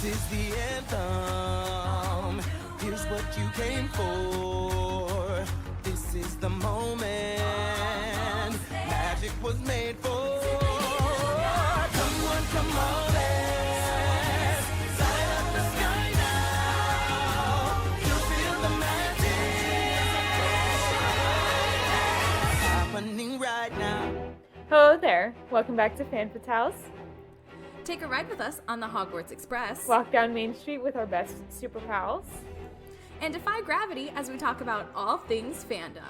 This is the anthem. Here's what you came for. This is the moment magic was made for. Come on, let's light up the sky now. You'll feel the magic happening right now. Hello there. Welcome back to Fan Fatales. Take a ride with us on the Hogwarts Express. Walk down Main Street with our best super pals. And defy gravity as we talk about all things fandom.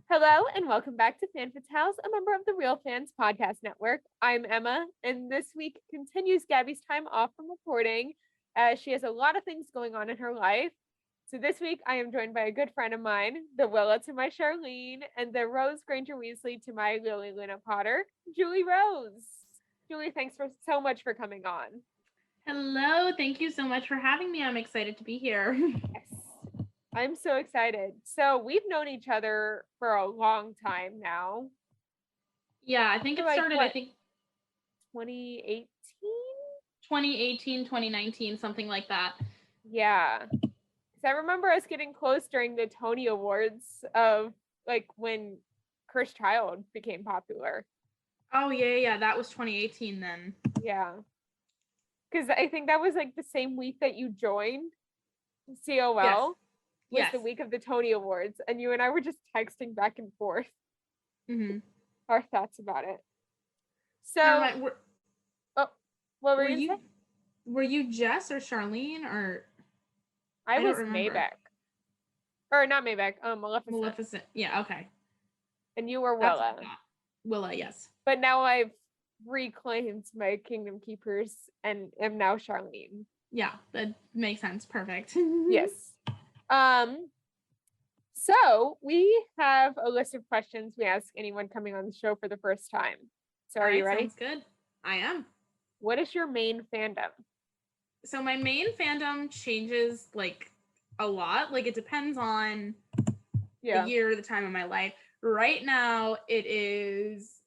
Hello and welcome back to Fan Fatales, a member of the Real Fans Podcast Network. I'm Emma, and this week continues Gabby's time off from reporting as she has a lot of things going on in her life. So this week I am joined by a good friend of mine, the Willa to my Charlene, and the Rose Granger Weasley to my Lily Luna Potter, Julie Rose. Julie, thanks so much for coming on. Hello, thank you so much for having me. I'm excited to be here. Yes. I'm so excited. So we've known each other for a long time now. Yeah, I think it started, 2018? 2018, 2019, something like that. Yeah. Because I remember us getting close during the Tony Awards of like when Cursed Child became popular. Oh, yeah, that was 2018 then. Yeah. Because I think that was like the same week that you joined COL. Yes. Was the week of the Tony Awards, and you and I were just texting back and forth our thoughts about it. So, what were you saying? Were you Jess or Charlene or? I was Maybeck, or not Maybeck. Maleficent. Maleficent. Yeah. Okay. And you were Willa. Willa, yes. But now I've reclaimed my Kingdom Keepers and am now Charlene. Yeah, that makes sense. Perfect. Yes. So we have a list of questions we ask anyone coming on the show for the first time. So are you ready? Sounds good. I am. What is your main fandom? So my main fandom changes like a lot. Like it depends on the year, the time of my life. Right now it is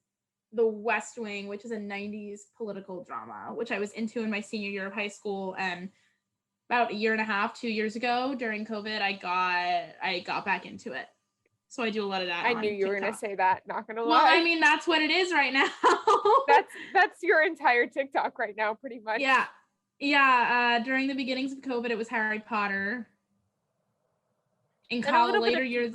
The West Wing, which is a 90s political drama, which I was into in my senior year of high school, and about a year and a half, 2 years ago during COVID, I got back into it. So I do a lot of that. I knew you were gonna say that, not gonna lie. Well, I mean, that's what it is right now. that's your entire TikTok right now, pretty much. Yeah. During the beginnings of COVID, it was Harry Potter. In college, later years.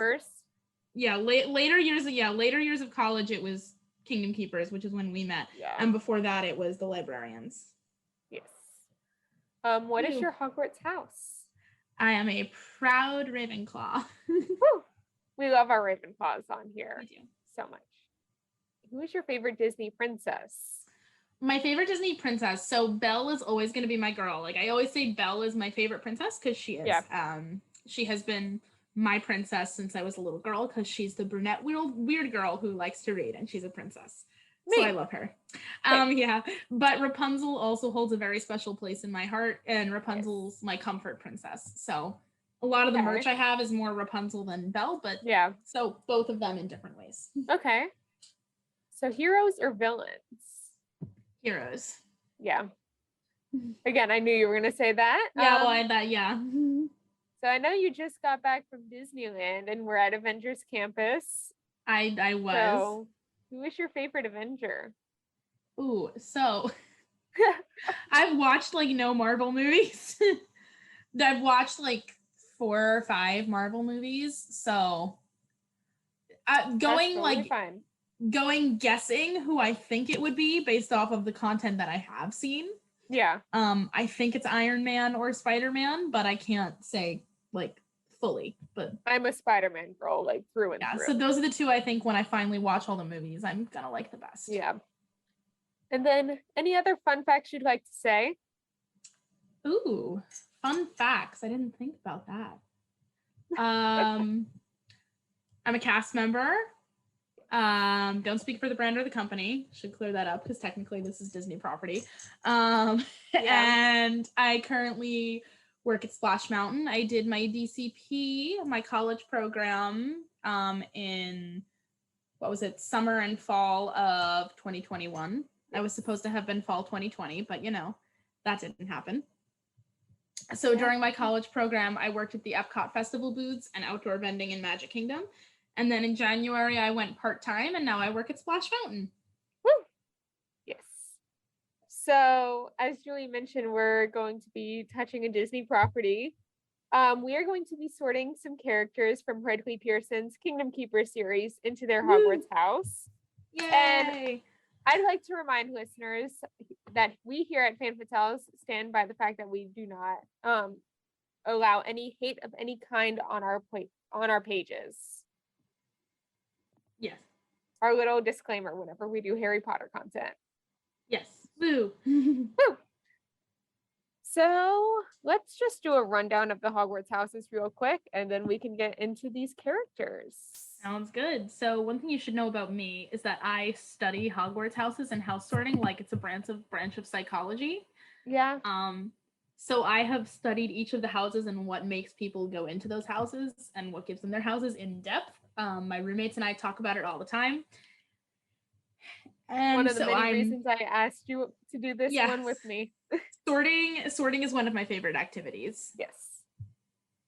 Later years of college, it was Kingdom Keepers, which is when we met. Yeah. And before that, it was The Librarians. Yes. What is your Hogwarts house? I am a proud Ravenclaw. Woo! We love our Ravenclaws on here. We do. So much. Who is your favorite Disney princess? My favorite Disney princess. So Belle is always going to be my girl. Like I always say Belle is my favorite princess because she is. Yeah. She has been my princess since I was a little girl because she's the brunette weird girl who likes to read and she's a princess. So I love her. Yeah. But Rapunzel also holds a very special place in my heart, and Rapunzel's my comfort princess. So a lot of the merch I have is more Rapunzel than Belle, but yeah. So both of them in different ways. Okay. So heroes or villains? Heroes. Yeah. Again, I knew you were gonna say that. Yeah. So I know you just got back from Disneyland and we're at Avengers Campus. I was. So who is your favorite Avenger? Ooh, so I've watched like no Marvel movies. I've watched like 4 or 5 Marvel movies. So going guessing who I think it would be based off of the content that I have seen. Yeah. I think it's Iron Man or Spider-Man, but I can't say like fully, but I'm a Spider-Man girl, like through and through. So those are the two I think when I finally watch all the movies, I'm gonna like the best. Yeah. And then any other fun facts you'd like to say? Ooh, fun facts. I didn't think about that. I'm a cast member. Don't speak for the brand or the company. Should clear that up because technically this is Disney property. And I currently work at Splash Mountain. I did my DCP, my college program, in summer and fall of 2021. I was supposed to have been fall 2020, but that didn't happen. So during my college program, I worked at the Epcot Festival booths and outdoor vending in Magic Kingdom. And then in January, I went part-time, and now I work at Splash Mountain. Woo! Yes. So, as Julie mentioned, we're going to be touching a Disney property. We are going to be sorting some characters from Bradley Pearson's Kingdom Keeper series into their Hogwarts house. Yay! And I'd like to remind listeners that we here at Fan Fatales stand by the fact that we do not allow any hate of any kind on our pages. Yes. Our little disclaimer whenever we do Harry Potter content. Yes. Woo. Woo. So let's just do a rundown of the Hogwarts houses real quick, and then we can get into these characters. Sounds good. So one thing you should know about me is that I study Hogwarts houses and house sorting like it's a branch of psychology. Yeah. So I have studied each of the houses and what makes people go into those houses and what gives them their houses in depth. My roommates and I talk about it all the time. And one of the many reasons I asked you to do this one with me. Sorting is one of my favorite activities. Yes.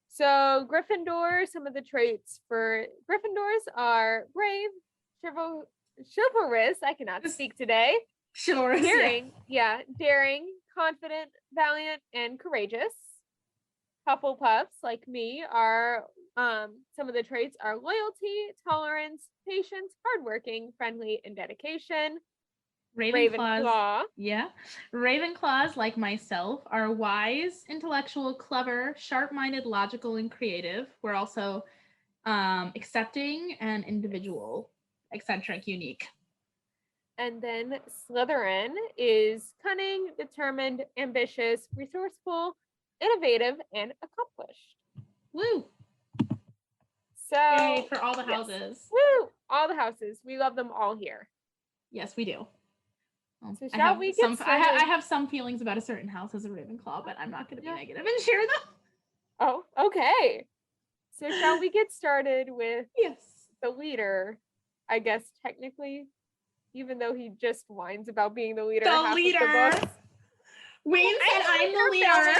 So Gryffindor, some of the traits for Gryffindors are brave, chivalrous, I cannot speak today. Chivalrous, daring, daring, confident, valiant, and courageous. Hufflepuffs, like me, are some of the traits are loyalty, tolerance, patience, hardworking, friendly, and dedication. Ravenclaw. Yeah. Ravenclaws, like myself, are wise, intellectual, clever, sharp-minded, logical, and creative. We're also accepting and individual, eccentric, unique. And then Slytherin is cunning, determined, ambitious, resourceful, innovative, and accomplished. Woo! So yay for all the houses. Woo! All the houses. We love them all here. Yes, we do. So shall we get started? I have some feelings about a certain house as a Ravenclaw, but I'm not going to be negative and share them. Oh, okay. So shall we get started with the leader? I guess technically, even though he just whines about being the leader. The leader. Wayne said I'm the leader.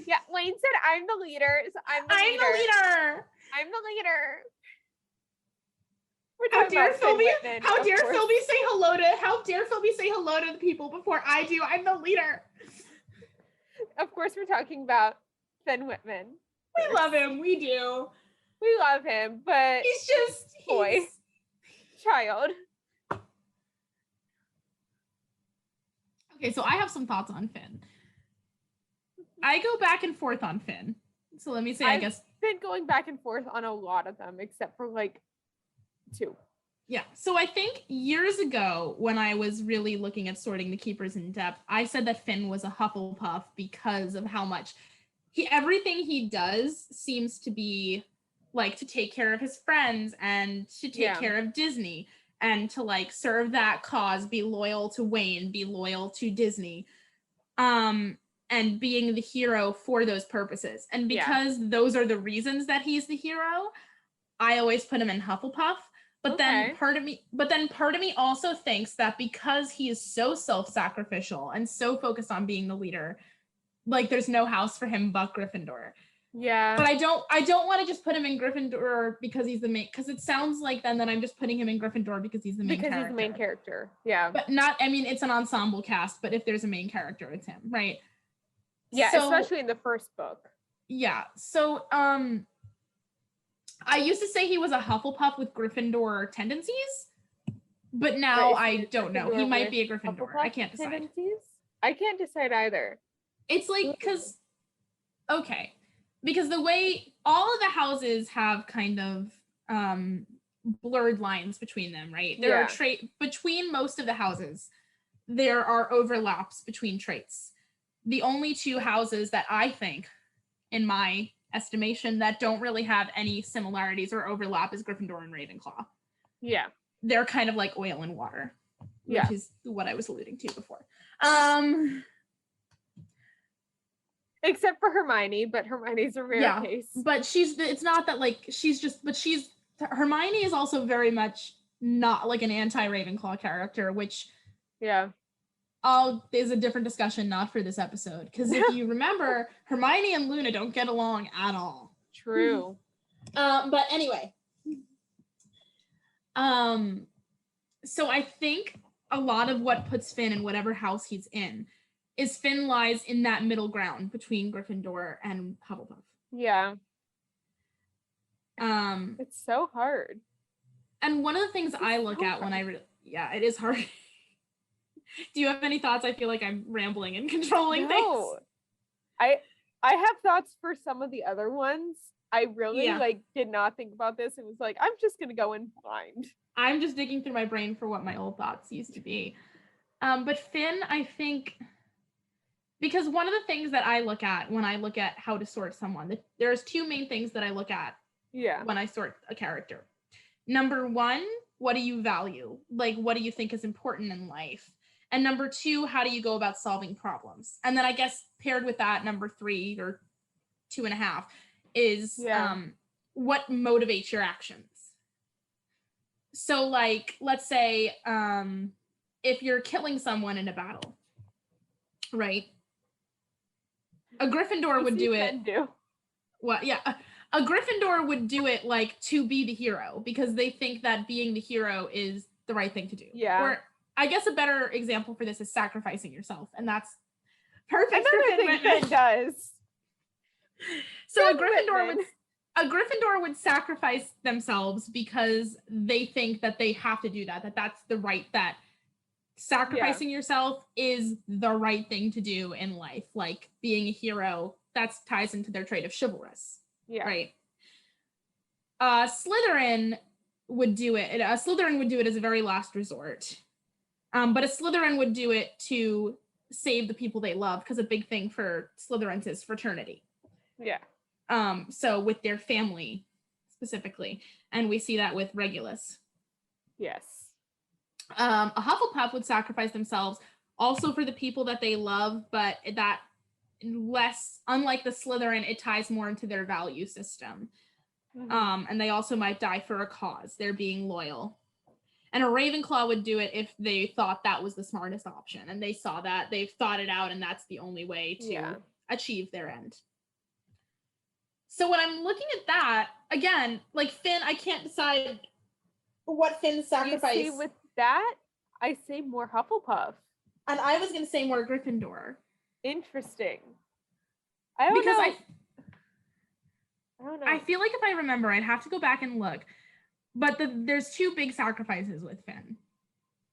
Yeah, Wayne said I'm the leader. So I'm the leader. I'm the leader. How dare Philby say hello to the people before I do? I'm the leader. Of course, we're talking about Finn Whitman. We love him. We do. We love him, but he's child. Okay, so I have some thoughts on Finn. I go back and forth on Finn. So let me say, I've been going back and forth on a lot of them, except for like 2. Yeah. So I think years ago, when I was really looking at sorting the keepers in depth, I said that Finn was a Hufflepuff because of how much everything he does seems to be like to take care of his friends and to take care of Disney and to like serve that cause, be loyal to Wayne, be loyal to Disney. And being the hero for those purposes. And because those are the reasons that he's the hero, I always put him in Hufflepuff. But then part of me also thinks that because he is so self-sacrificial and so focused on being the leader, like there's no house for him but Gryffindor. Yeah. But I don't want to just put him in Gryffindor because he's the main, because it sounds like then that I'm just putting him in Gryffindor because he's the main character. Because he's the main character. Yeah. But it's an ensemble cast, but if there's a main character, it's him, right? Yeah, so, especially in the first book. Yeah. So I used to say he was a Hufflepuff with Gryffindor tendencies, but now I don't know. He might be a Gryffindor. I can't decide. Tendencies? I can't decide either. It's like because the way all of the houses have kind of blurred lines between them, right? There are between most of the houses, there are overlaps between traits. The only 2 houses that I think, in my estimation, that don't really have any similarities or overlap is Gryffindor and Ravenclaw. Yeah. they're kind of like oil and water, which is what I was alluding to before. Except for Hermione, but Hermione's a rare case. But it's not that like Hermione is also very much not like an anti-Ravenclaw character, which is a different discussion, not for this episode. Because if you remember, Hermione and Luna don't get along at all. True. But anyway. So I think a lot of what puts Finn in whatever house he's in is Finn lies in that middle ground between Gryffindor and Hufflepuff. Yeah. It's so hard. And one of the things I look at when it is hard. Do you have any thoughts? I feel like I'm rambling and controlling things. I have thoughts for some of the other ones. I really did not think about this and was like, I'm just gonna go in blind. I'm just digging through my brain for what my old thoughts used to be. But Finn, I think, because one of the things that I look at when I look at how to sort someone, there's two main things that I look at when I sort a character. Number one, what do you value? Like, what do you think is important in life? And number two, how do you go about solving problems? And then I guess paired with that, number 3 or 2.5 is what motivates your actions. So like, let's say if you're killing someone in a battle, right? A Gryffindor would do it. A Gryffindor would do it like to be the hero because they think that being the hero is the right thing to do. Yeah. Or I guess a better example for this is sacrificing yourself, and that's perfect. Another thing Finn does. So a Gryffindor would sacrifice themselves because they think that they have to do that that's the right, that sacrificing yourself is the right thing to do in life. Like being a hero, that ties into their trait of chivalrous. Yeah. Right. Slytherin would do it. Slytherin would do it as a very last resort. But a Slytherin would do it to save the people they love, because a big thing for Slytherins is fraternity. Yeah. So with their family specifically, and we see that with Regulus. Yes. A Hufflepuff would sacrifice themselves also for the people that they love, but that less, unlike the Slytherin, it ties more into their value system. Mm-hmm. And they also might die for a cause. They're being loyal. And a Ravenclaw would do it if they thought that was the smartest option, and they saw that, they've thought it out, and that's the only way to achieve their end. So when I'm looking at that, again, like Finn, I can't decide what Finn's sacrifice. You see, with that, I say more Hufflepuff. And I was going to say more Gryffindor. Interesting. I don't know. I feel like if I remember, I'd have to go back and look. But there's 2 big sacrifices with Finn,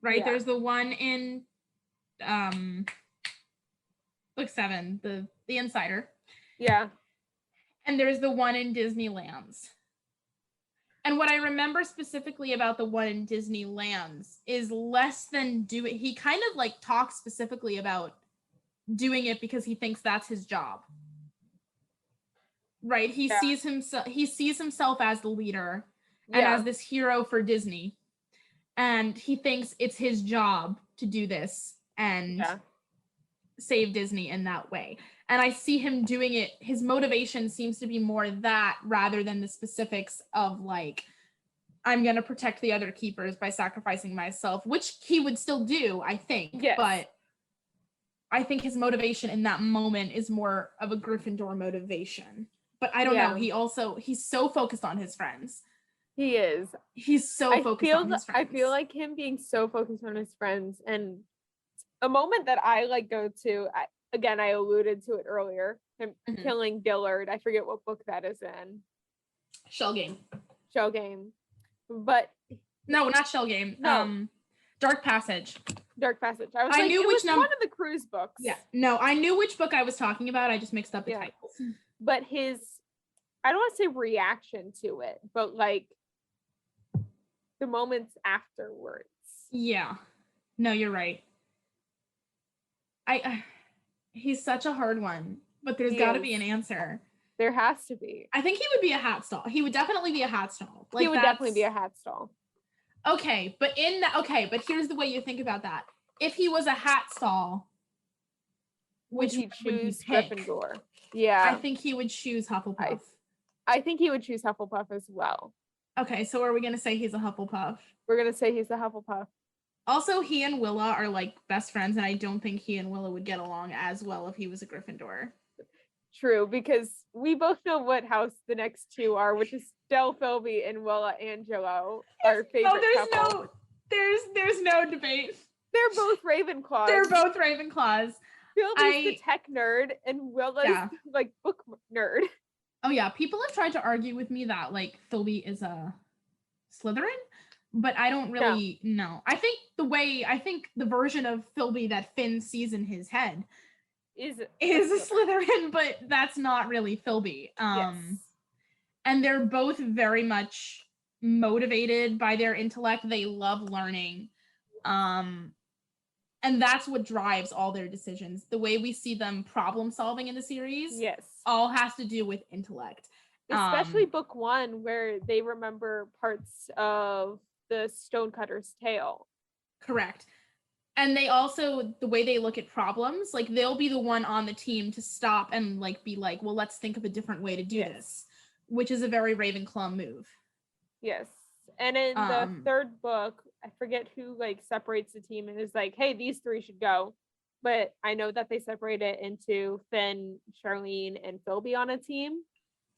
right? Yeah. There's the one in book 7, the Insider. Yeah. And there's the one in Disneyland's. And what I remember specifically about the one in Disneyland's is less than he kind of like talks specifically about doing it because he thinks that's his job. Right? He sees himself as the leader. And as this hero for Disney. And he thinks it's his job to do this and save Disney in that way. And I see him doing it. His motivation seems to be more that rather than the specifics of like, I'm going to protect the other keepers by sacrificing myself, which he would still do, I think. Yes. But I think his motivation in that moment is more of a Gryffindor motivation. But I don't know. He's so focused on his friends. He is. He's so focused on his friends. I feel like him being so focused on his friends, and a moment that I like go to, I alluded to it earlier, him killing Dillard. I forget what book that is in. Shell Game. But no, not Shell Game. No. Dark Passage. I knew which one of the cruise books. Yeah. No, I knew which book I was talking about. I just mixed up the titles. But I don't want to say reaction to it, but like the moments afterwards. Yeah. No, you're right. He's such a hard one, but there's got to be an answer. There has to be. I think he would be a hat stall. He would definitely be a hat stall. He would definitely be a hat stall. Okay, but here's the way you think about that. If he was a hat stall, Would which he would he choose pick? Gryffindor? Yeah. I think he would choose Hufflepuff. I think he would choose Hufflepuff as well. Okay, so are we gonna say he's a Hufflepuff? We're gonna say he's a Hufflepuff. Also, he and Willa are like best friends, and I don't think he and Willa would get along as well if he was a Gryffindor. True, because we both know what house the next two are, which is Del Philby and Willa Angelo, our favorite couple. There's no debate. They're both Ravenclaws. They're both Ravenclaws. Philby's the tech nerd, and Willa's like book nerd. Oh yeah, people have tried to argue with me that like Philby is a Slytherin, but I don't really know. I think the version of Philby that Finn sees in his head is a Slytherin, but that's not really Philby. Yes. And they're both very much motivated by their intellect. They love learning. And that's what drives all their decisions. The way we see them problem solving in the series, all has to do with intellect. Especially book 1, where they remember parts of the Stonecutter's tale. Correct. And they also, the way they look at problems, like they'll be the one on the team to stop and like be like, well, let's think of a different way to do this, which is a very Ravenclaw move. Yes. And in the third book, I forget who like separates the team and is like, hey, these 3 should go. But I know that they separate it into Finn, Charlene, and Philby on a team.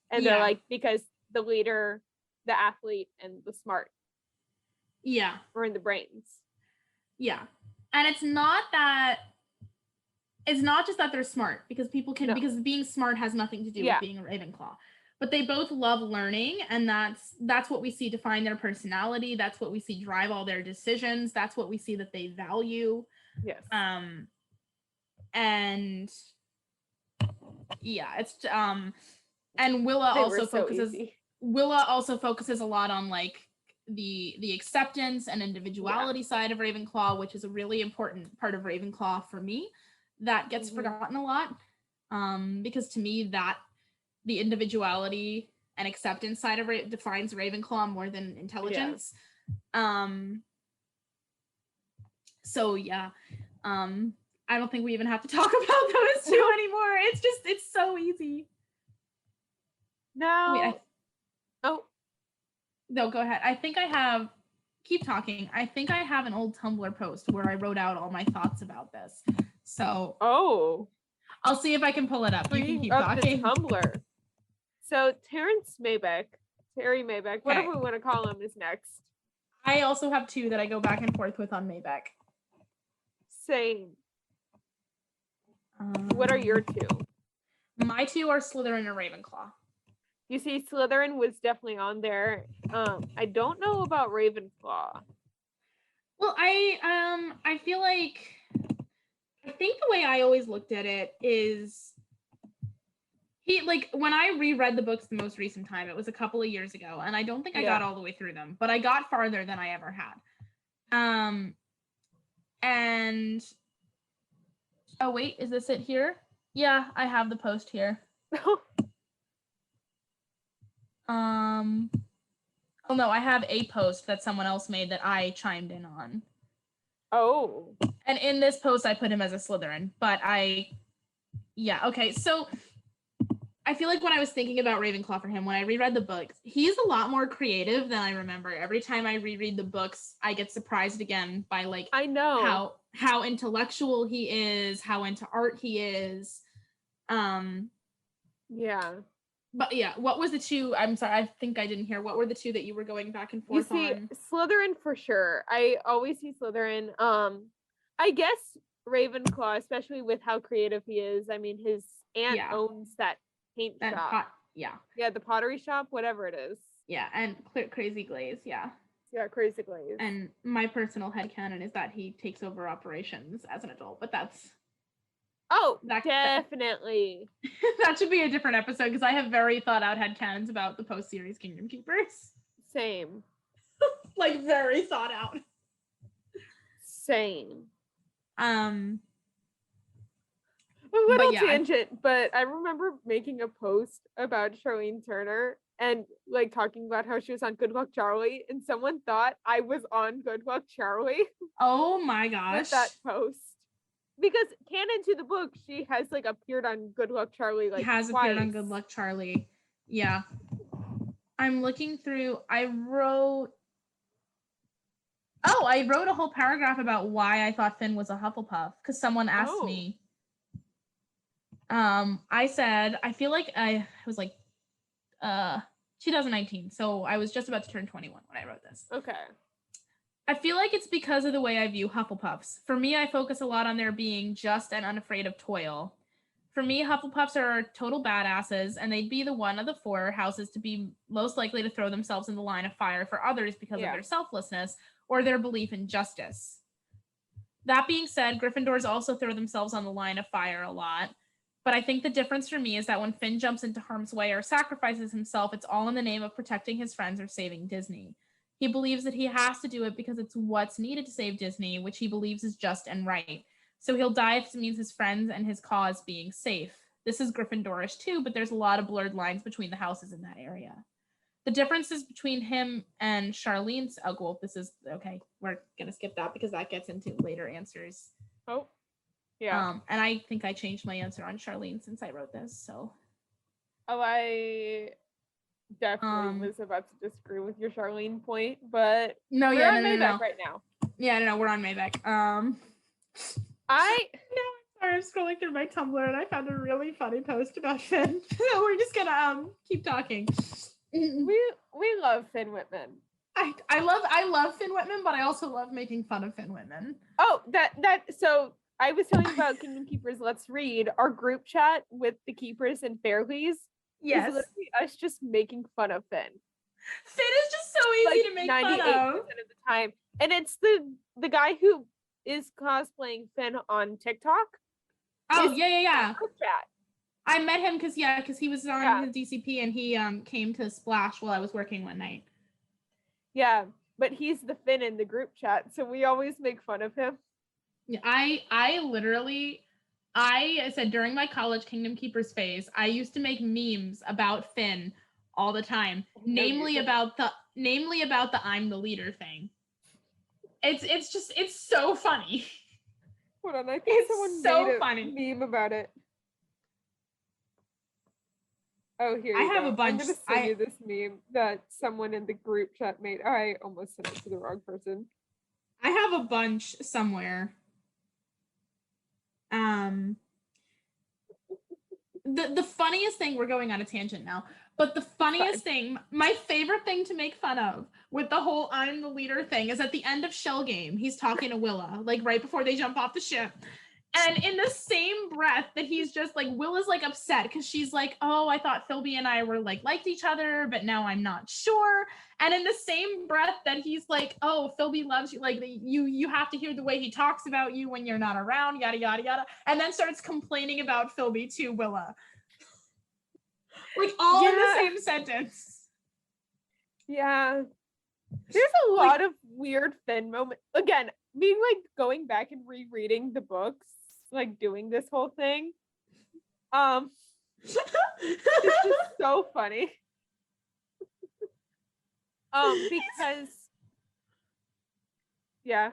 And they're like, because the leader, the athlete, and the smart. Yeah. Or in the brains. Yeah. And it's not just that they're smart, because people can, because being smart has nothing to do with being a Ravenclaw. But they both love learning, and that's what we see define their personality. That's what we see drive all their decisions. That's what we see that they value. Yes. And yeah, it's and Willa also focuses a lot on like the acceptance and individuality side of Ravenclaw, which is a really important part of Ravenclaw for me. That gets forgotten a lot. Because to me that the individuality and acceptance side of it defines Ravenclaw more than intelligence. So yeah. I don't think we even have to talk about those two anymore. It's so easy. No. No, go ahead. Keep talking. I think I have an old Tumblr post where I wrote out all my thoughts about this. So I'll see if I can pull it up. You can keep talking. Tumblr. So Terry Maybeck, whatever we want to call him, is next. I also have 2 that I go back and forth with on Maybeck. Same. What are your 2? My 2 are Slytherin and Ravenclaw. You see, Slytherin was definitely on there. I don't know about Ravenclaw. Well, I feel like, I think the way I always looked at it is when I reread the books the most recent time, it was a couple of years ago, and I don't think I got all the way through them, but I got farther than I ever had. And oh wait, is this it here? Yeah, I have the post here. Oh no, I have a post that someone else made that I chimed in on. Oh. And in this post, I put him as a Slytherin, but okay. So I feel like when I was thinking about Ravenclaw for him, when I reread the books, he's a lot more creative than I remember. Every time I reread the books, I get surprised again by like, I know how intellectual he is, how into art he is. Yeah. But yeah, what was the 2? I'm sorry, I think I didn't hear. What were the 2 that you were going back and forth on? You see, Slytherin for sure. I always see Slytherin. I guess Ravenclaw, especially with how creative he is. I mean, his aunt owns that paint shop. Yeah, the pottery shop, whatever it is. Yeah, and Crazy Glaze, yeah. Yeah, Crazy Glaze. And my personal headcanon is that he takes over operations as an adult, but that's... Oh, definitely. That should be a different episode, because I have very thought out headcanons about the post-series Kingdom Keepers. Same. Like, very thought out. Same. But tangent, but I remember making a post about Charlene Turner, and like talking about how she was on Good Luck Charlie, and someone thought I was on Good Luck Charlie. Oh my gosh. With that post. Because canon to the book, she has like appeared on Good Luck Charlie like has twice. appeared on Good Luck Charlie. Yeah. I'm looking through. I wrote a whole paragraph about why I thought Finn was a Hufflepuff because someone asked me. I said I feel like I was like 2019, so I was just about to turn 21 when I wrote this. Okay. I feel like it's because of the way I view Hufflepuffs. For me, I focus a lot on their being just and unafraid of toil. For me, Hufflepuffs are total badasses, and they'd be the one of the 4 houses to be most likely to throw themselves in the line of fire for others because of their selflessness or their belief in justice. That being said, Gryffindors also throw themselves on the line of fire a lot, but I think the difference for me is that when Finn jumps into harm's way or sacrifices himself, it's all in the name of protecting his friends or saving Disney. He believes that he has to do it because it's what's needed to save Disney, which he believes is just and right. So he'll die if it means his friends and his cause being safe. This is Gryffindorish too, but there's a lot of blurred lines between the houses in that area. The differences between him and Charlene's, oh, well, this is, okay, we're going to skip that because that gets into later answers. Oh, yeah. And I think I changed my answer on Charlene since I wrote this, so. Oh, I definitely was about to disagree with your Charlene point, but no, we're on Maybeck right now. Yeah, no, we're on Maybeck. I'm scrolling through my Tumblr and I found a really funny post about Finn. So we're just gonna keep talking. We love Finn Whitman. I love Finn Whitman, but I also love making fun of Finn Whitman. Oh, so I was telling you about Kingdom Keepers Let's Read, our group chat with the Keepers and Fairleys. Yes. Is literally us just making fun of Finn. Finn is just so easy to make fun of. 98% of the time. And it's the guy who is cosplaying Finn on TikTok. Oh, yeah. Group chat. I met him because he was on his DCP and he came to Splash while I was working one night. Yeah, but he's the Finn in the group chat, so we always make fun of him. Yeah, I said during my college Kingdom Keepers phase, I used to make memes about Finn all the time, namely about the I'm the leader thing. It's so funny. Hold on, I think someone made a meme about it. Oh, here you go. I have a bunch. I'm gonna send you this meme that someone in the group chat made. I almost sent it to the wrong person. I have a bunch somewhere. The funniest thing, we're going on a tangent now, but the funniest thing, my favorite thing to make fun of with the whole I'm the leader thing is at the end of Shell Game, he's talking to Willa, like right before they jump off the ship. And in the same breath that he's just like, Willa's like upset because she's like, oh, I thought Philby and I were like liked each other, but now I'm not sure. And in the same breath that he's like, oh, Philby loves you, like you have to hear the way he talks about you when you're not around, yada, yada, yada. And then starts complaining about Philby to Willa. Like all in the same sentence. Yeah. There's a lot of weird Finn moments. Again, me like going back and rereading the books, like doing this whole thing. It's just so funny. Because yeah.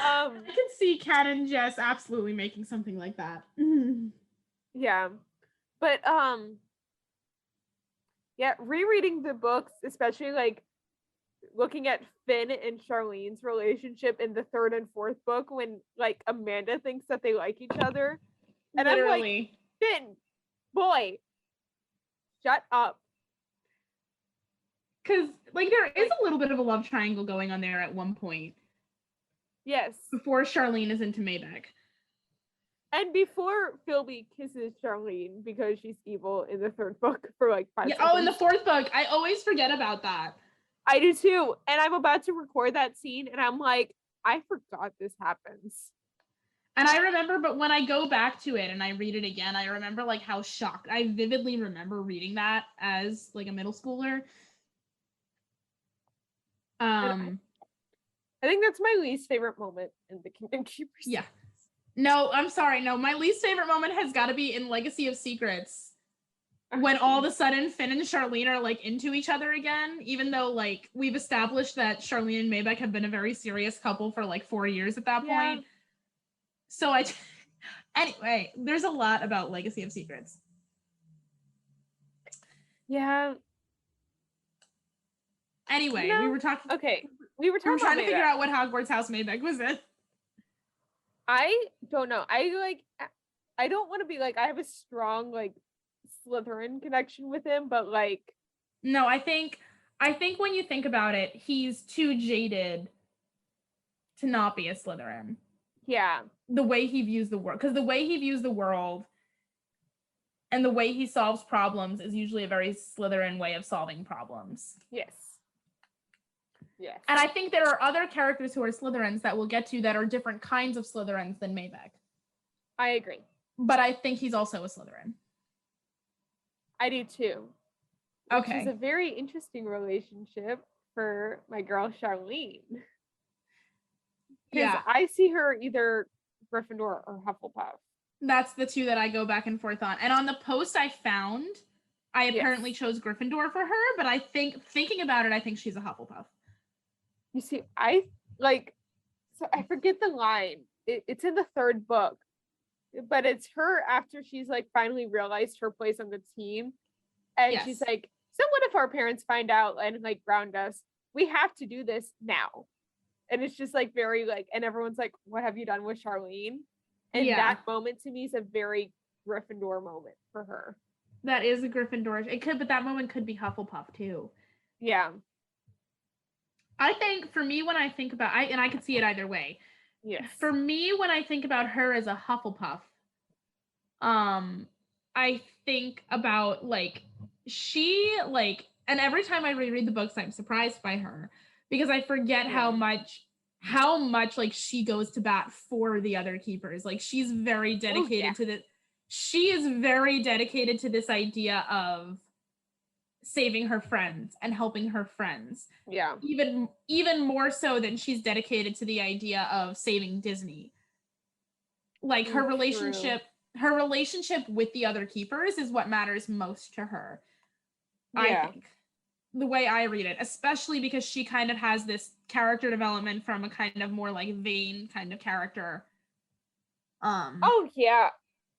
I can see Kat and Jess absolutely making something like that. Yeah. But rereading the books, especially like looking at Finn and Charlene's relationship in the 3rd and 4th book when like Amanda thinks that they like each other. And literally. I'm like, Finn, boy, shut up. Because like there is a little bit of a love triangle going on there at one point. Yes. Before Charlene is into Maybeck. And before Philby kisses Charlene because she's evil in the 3rd book for like 5 seconds. Oh, in the 4th book. I always forget about that. I do too. And I'm about to record that scene and I'm like, I forgot this happens. And I remember, but when I go back to it and I read it again, I remember like how shocked. I vividly remember reading that as like a middle schooler. I think that's my least favorite moment in the Kingdom Keepers. Yeah. No, I'm sorry. No, my least favorite moment has got to be in Legacy of Secrets. When all of a sudden Finn and Charlene are like into each other again, even though like we've established that Charlene and Maybeck have been a very serious couple for like 4 years at that point. So anyway, there's a lot about Legacy of Secrets. Yeah. Anyway, we were talking. Okay, we were trying to figure out what Hogwarts house Maybeck was in. I don't know. I don't want to be like I have a strong like Slytherin connection with him, but like. No, I think when you think about it, he's too jaded to not be a Slytherin. Yeah. The way he views the world, because the way he views the world and the way he solves problems is usually a very Slytherin way of solving problems. Yes. Yes. And I think there are other characters who are Slytherins that we'll get to that are different kinds of Slytherins than Maybeck. I agree. But I think he's also a Slytherin. I do too. Okay. Which is a very interesting relationship for my girl Charlene. Because I see her either Gryffindor or Hufflepuff. That's the two that I go back and forth on. And on the post I found, I apparently chose Gryffindor for her, but I think, thinking about it, I think she's a Hufflepuff. You see, I forget the line. It's in the 3rd book, but it's her after she's like finally realized her place on the team. And she's like, so what if our parents find out and like ground us? We have to do this now. And it's just like very like, and everyone's like, what have you done with Charlene? And that moment to me is a very Gryffindor moment for her. That is a Gryffindor. It could, but that moment could be Hufflepuff too. Yeah. I think for me, when I think about, and I could see it either way. Yes. For me, when I think about her as a Hufflepuff, I think about like, she like, and every time I reread the books, I'm surprised by her because I forget how much like she goes to bat for the other keepers. Like she's very dedicated to this. She is very dedicated to this idea of saving her friends and helping her friends. Yeah. Even more so than she's dedicated to the idea of saving Disney. Like her relationship with the other keepers is what matters most to her. I think. The way I read it, especially because she kind of has this character development from a kind of more like vain kind of character. Oh yeah.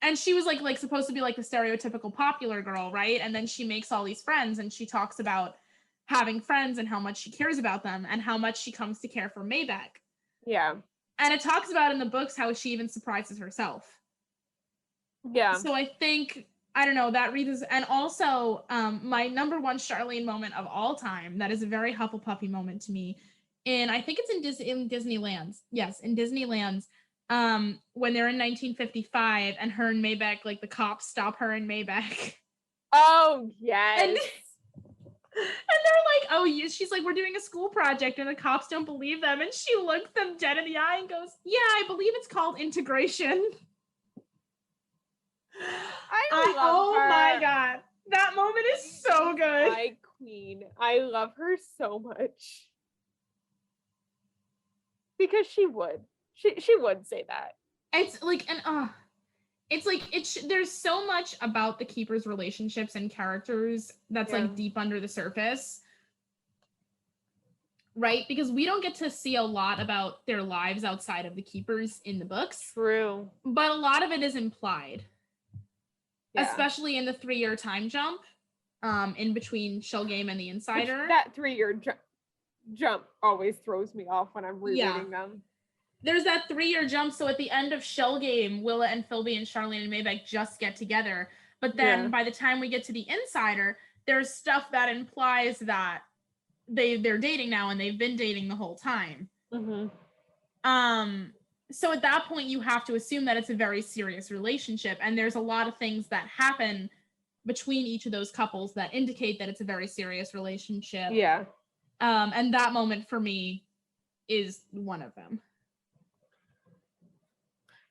And she was like supposed to be like the stereotypical popular girl, right? And then she makes all these friends and she talks about having friends and how much she cares about them and how much she comes to care for Maybeck. Yeah. And it talks about in the books how she even surprises herself. Yeah. So I think, I don't know, that reads, and also my number one Charlene moment of all time, that is a very Hufflepuffy moment to me, and I think it's in Disneyland's. Yes, in Disneyland's. When they're in 1955 and her and Maybeck, like the cops stop her and Maybeck. Oh, yes. And they're like, oh, she's like, we're doing a school project and the cops don't believe them. And she looks them dead in the eye and goes, yeah, I believe it's called integration. Oh my God. That moment is so good. My queen. I love her so much. Because she would. She would say that. It's like, and it's like, there's so much about the keepers' relationships and characters that's like deep under the surface. Right? Because we don't get to see a lot about their lives outside of the keepers in the books. True. But a lot of it is implied. Yeah. Especially in the 3-year time jump in between Shell Game and the Insider. That 3-year jump always throws me off when I'm rereading them. There's that 3-year jump, so at the end of Shell Game, Willa and Philby and Charlene and Maybeck just get together. But then by the time we get to the Insider, there's stuff that implies that they're dating now and they've been dating the whole time. Mm-hmm. So at that point, you have to assume that it's a very serious relationship. And there's a lot of things that happen between each of those couples that indicate that it's a very serious relationship. Yeah. And that moment for me is one of them.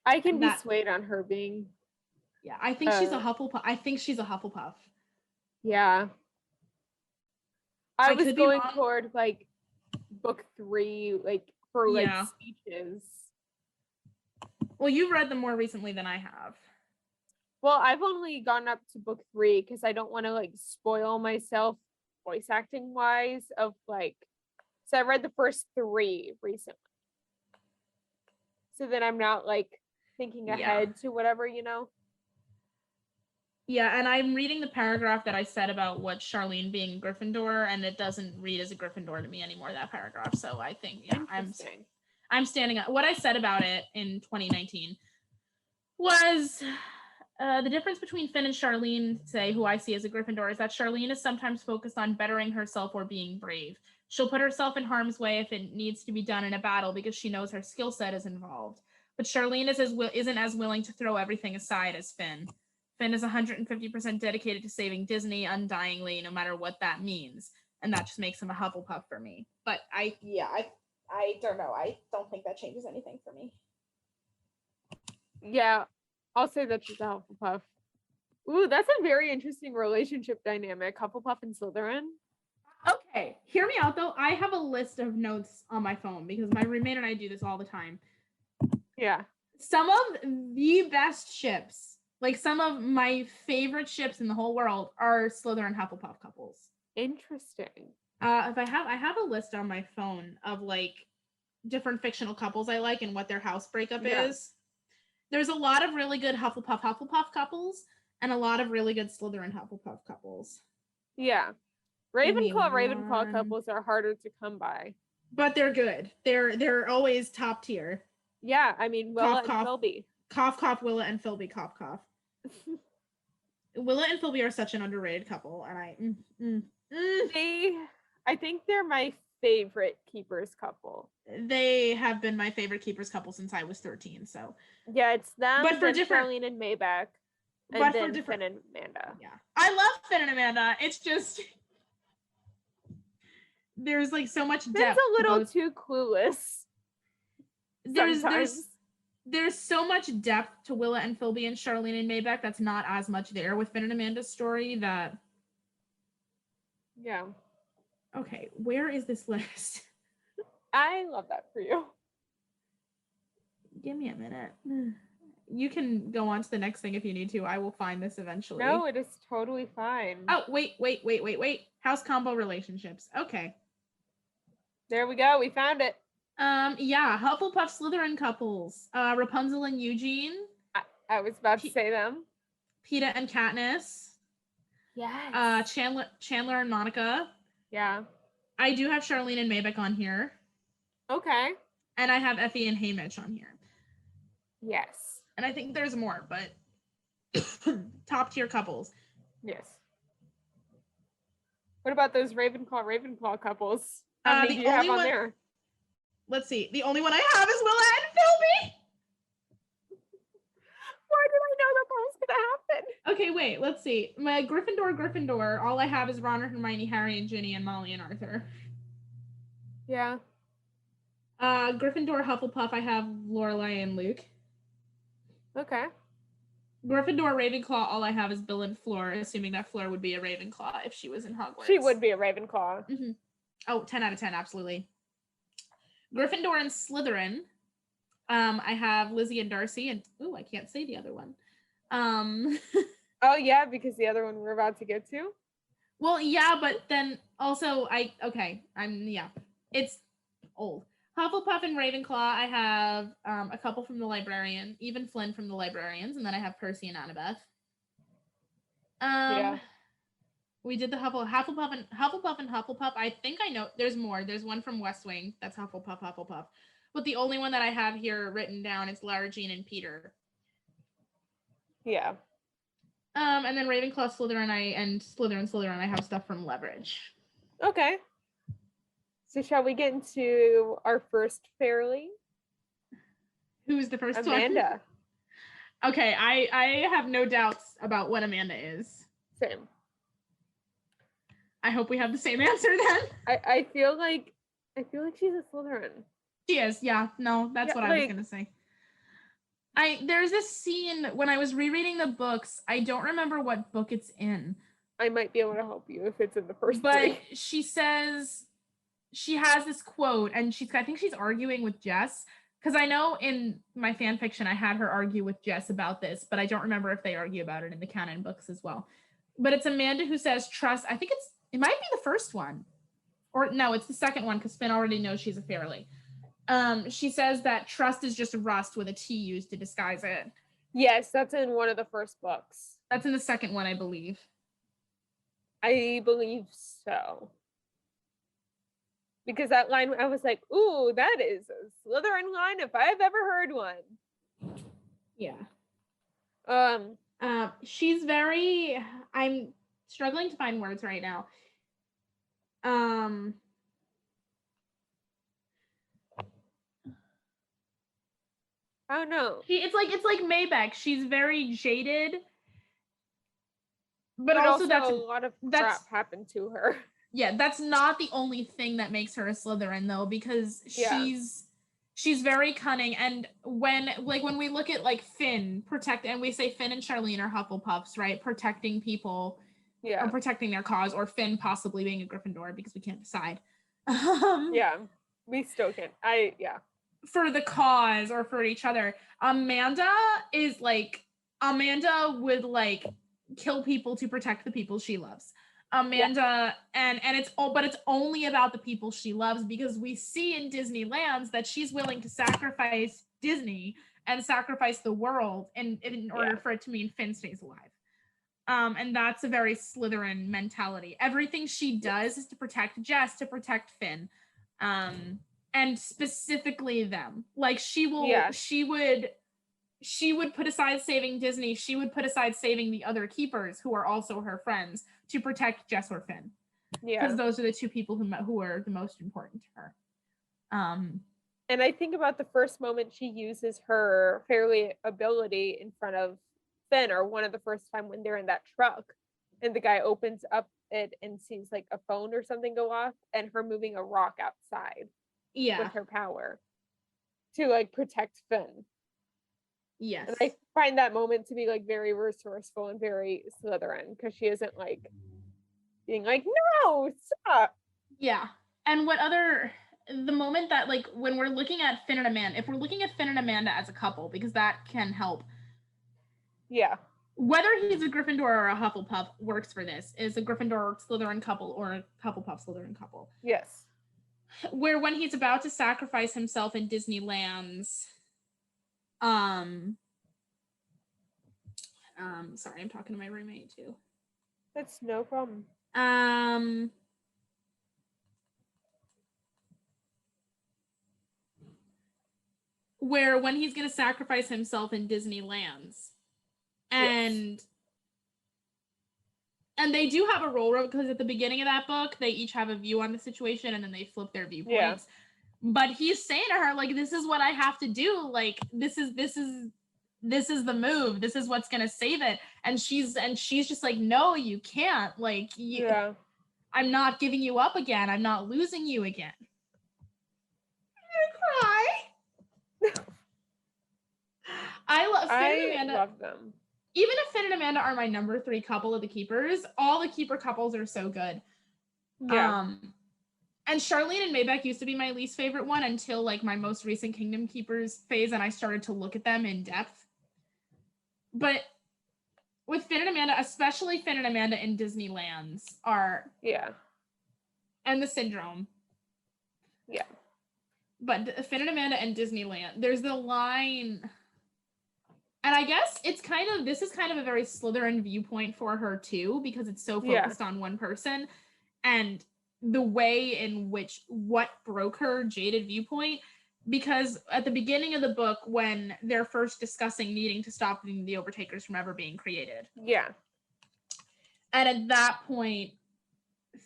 I can be swayed on her being. Yeah, I think she's a Hufflepuff. Yeah. I was going toward like book 3, like for like speeches. Well, you've read them more recently than I have. Well, I've only gone up to book 3 because I don't want to like spoil myself voice acting wise of like, so I read the first 3 recently. So then I'm not like thinking ahead to whatever, you know? Yeah, and I'm reading the paragraph that I said about what Charlene being Gryffindor, and it doesn't read as a Gryffindor to me anymore, that paragraph. So I think, I'm standing up. What I said about it in 2019 was the difference between Finn and Charlene, say, who I see as a Gryffindor, is that Charlene is sometimes focused on bettering herself or being brave. She'll put herself in harm's way if it needs to be done in a battle because she knows her skill set is involved. But Charlene isn't as willing to throw everything aside as Finn. Finn is 150% dedicated to saving Disney undyingly, no matter what that means. And that just makes him a Hufflepuff for me. But I don't know. I don't think that changes anything for me. Yeah, I'll say that she's a Hufflepuff. Ooh, that's a very interesting relationship dynamic, Hufflepuff and Slytherin. Okay, hear me out though. I have a list of notes on my phone because my roommate and I do this all the time. Yeah. Some of the best ships, like some of my favorite ships in the whole world, are Slytherin Hufflepuff couples. Interesting. If I have a list on my phone of like different fictional couples I like and what their house breakup is. There's a lot of really good Hufflepuff couples and a lot of really good Slytherin Hufflepuff couples. Yeah. Ravenclaw couples are harder to come by. But they're good. They're always top tier. Yeah, I mean, Willa and Philby. Cough, Willa and Philby, cough. Willa and Philby are such an underrated couple, and I think they're my favorite keepers couple. They have been my favorite keepers couple since I was 13, so. Yeah, it's them, but for different Charlene and Maybeck, and but then for different, Finn and Amanda. Yeah. I love Finn and Amanda. It's just there's like so much depth. Finn's a little too clueless. There's so much depth to Willa and Philby and Charlene and Maybeck that's not as much there with Finn and Amanda's story that. Yeah. Okay, where is this list? I love that for you. Give me a minute. You can go on to the next thing if you need to. I will find this eventually. No, it is totally fine. Oh, wait. House combo relationships. Okay. There we go. We found it. Yeah, Hufflepuff Slytherin couples. Rapunzel and Eugene. I was about to say them. Peeta and Katniss. Yes. Chandler and Monica. Yeah. I do have Charlene and Maybeck on here. Okay. And I have Effie and Haymitch on here. Yes. And I think there's more, but top tier couples. Yes. What about those Ravenclaw couples? How many do you have on there? Let's see. The only one I have is Willa and Philby. Why did I know that was gonna happen? Okay, wait. Let's see. My Gryffindor. All I have is Ron, Hermione, Harry, and Ginny, and Molly and Arthur. Yeah. Gryffindor, Hufflepuff. I have Lorelai and Luke. Okay. Gryffindor, Ravenclaw. All I have is Bill and Fleur, assuming that Fleur would be a Ravenclaw if she was in Hogwarts. She would be a Ravenclaw. Mm-hmm. Oh, 10 out of 10, absolutely. Gryffindor and Slytherin. I have Lizzie and Darcy, and I can't say the other one. Oh yeah, because the other one we're about to get to. Well, yeah, but then also it's old. Hufflepuff and Ravenclaw. I have a couple from the Librarian, even Flynn from the Librarians, and then I have Percy and Annabeth. Yeah. We did the Hufflepuff and Hufflepuff. I think I know there's more. There's one from West Wing that's Hufflepuff. But the only one that I have here written down is Lara Jean and Peter. Yeah. And then Ravenclaw, Slytherin, I have stuff from Leverage. Okay. So shall we get into our first Fairly? Who's the first Amanda. One? Okay, I have no doubts about what Amanda is. Same. I hope we have the same answer then. I feel like she's a Slytherin. She is, yeah. No, that's what I was gonna say. There's this scene when I was rereading the books. I don't remember what book it's in. I might be able to help you if it's in the first but three. She says she has this quote, and I think she's arguing with Jess because I know in my fan fiction I had her argue with Jess about this, but I don't remember if they argue about it in the canon books as well. But it's Amanda who says trust. I think it might be the first one, or no, it's the second one because Finn already knows she's a fairy. She says that trust is just rust with a T used to disguise it. Yes, that's in one of the first books. That's in the second one, I believe. I believe so. Because that line, I was like, ooh, that is a Slytherin line if I've ever heard one. Yeah. She's very, I'm struggling to find words right now. I don't know. It's like Maybeck. She's very jaded. But also that's a lot of crap happened to her. Yeah, that's not the only thing that makes her a Slytherin though, because she's very cunning. And when we look at like Finn and we say Finn and Charlene are Hufflepuffs, right? Protecting people, or protecting their cause, or Finn possibly being a Gryffindor because we can't decide. We still can't. For the cause or for each other. Amanda would like kill people to protect the people she loves. And it's only about the people she loves, because we see in Disneyland's that she's willing to sacrifice Disney and sacrifice the world in order for it to mean Finn stays alive. And that's a very Slytherin mentality. Everything she does is to protect Jess, to protect Finn, and specifically them. Like she would put aside saving Disney. She would put aside saving the other keepers who are also her friends to protect Jess or Finn. Because those are the two people who are the most important to her. And I think about the first moment she uses her fairy ability in front of Finn, or one of the first time when they're in that truck and the guy opens up it and sees like a phone or something go off, and her moving a rock outside with her power to like protect Finn. Yes. And I find that moment to be like very resourceful and very Slytherin, because she isn't like being like, no, stop. Yeah. And the moment that like when we're looking at Finn and Amanda, if we're looking at Finn and Amanda as a couple, because that can help. Yeah. Whether he's a Gryffindor or a Hufflepuff works for this, is a Gryffindor Slytherin couple or a Hufflepuff Slytherin couple. Yes. Where when he's about to sacrifice himself in Disneyland's sorry, I'm talking to my roommate too. That's no problem. Where when he's gonna sacrifice himself in Disneyland's, and they do have a role, because at the beginning of that book they each have a view on the situation and then they flip their viewpoints. But he's saying to her, like, this is what I have to do, like this is the move, this is what's gonna save it. And she's just like, no, you can't, like I'm not giving you up again, I'm not losing you again. I'm gonna cry. I love them. Even if Finn and Amanda are my number 3 couple of the keepers, all the keeper couples are so good. And Charlene and Maybeck used to be my least favorite one until like my most recent Kingdom Keepers phase, and I started to look at them in depth. But with Finn and Amanda, especially Finn and Amanda in Disneyland's are and the Syndrome. But Finn and Amanda in Disneyland, there's the line, and I guess this is kind of a very Slytherin viewpoint for her too, because it's so focused on one person, and the way in which what broke her jaded viewpoint, because at the beginning of the book when they're first discussing needing to stop the Overtakers from ever being created. And at that point,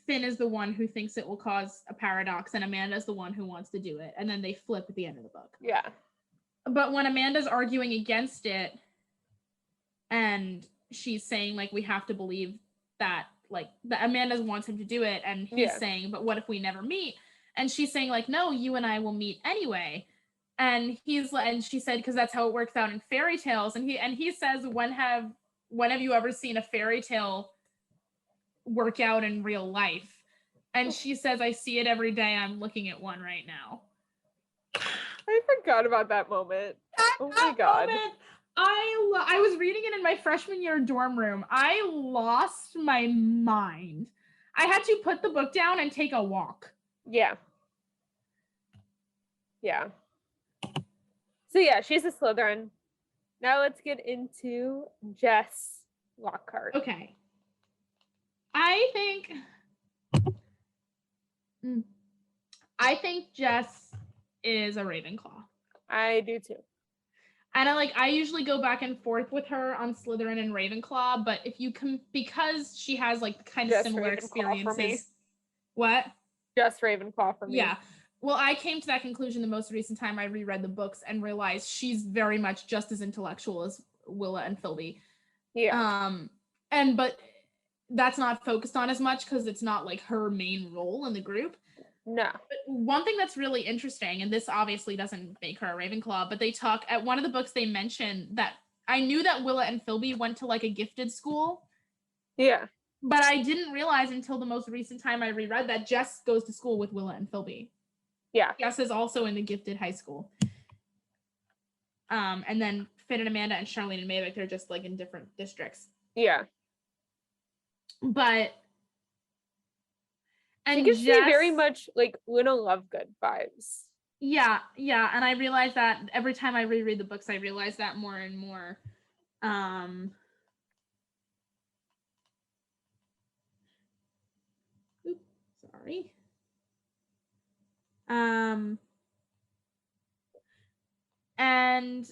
Finn is the one who thinks it will cause a paradox, and Amanda's the one who wants to do it. And then they flip at the end of the book. But when Amanda's arguing against it, and she's saying, like, we have to believe that, like, that Amanda wants him to do it, and he's saying, but what if we never meet? And she's saying, like, no, you and I will meet anyway. And she said, because that's how it works out in fairy tales. And he says, when have you ever seen a fairy tale work out in real life? And she says, I see it every day. I'm looking at one right now. I forgot about that moment. Oh my god. Moment, I was reading it in my freshman year dorm room. I lost my mind. I had to put the book down and take a walk. Yeah. Yeah. So yeah, she's a Slytherin. Now let's get into Jess Lockhart. Okay. I think Jess is a Ravenclaw. I do too. And I usually go back and forth with her on Slytherin and Ravenclaw, but if you because she has like kind of Just similar Ravenclaw experiences. for me. What? Just Ravenclaw for me. Yeah. Well, I came to that conclusion the most recent time I reread the books and realized she's very much just as intellectual as Willa and Philby. Yeah. But that's not focused on as much because it's not like her main role in the group. No. But one thing that's really interesting, and this obviously doesn't make her a Ravenclaw, but they talk at one of the books, they mention that I knew that Willa and Philby went to like a gifted school. Yeah. But I didn't realize until the most recent time I reread that Jess goes to school with Willa and Philby. Yeah. Jess is also in the gifted high school. And then Finn and Amanda and Charlene and Mavic, they're just like in different districts. Yeah. But and she gives me very much like Luna Lovegood vibes. Yeah, and I realize that every time I reread the books, I realize that more and more. Oops, sorry. And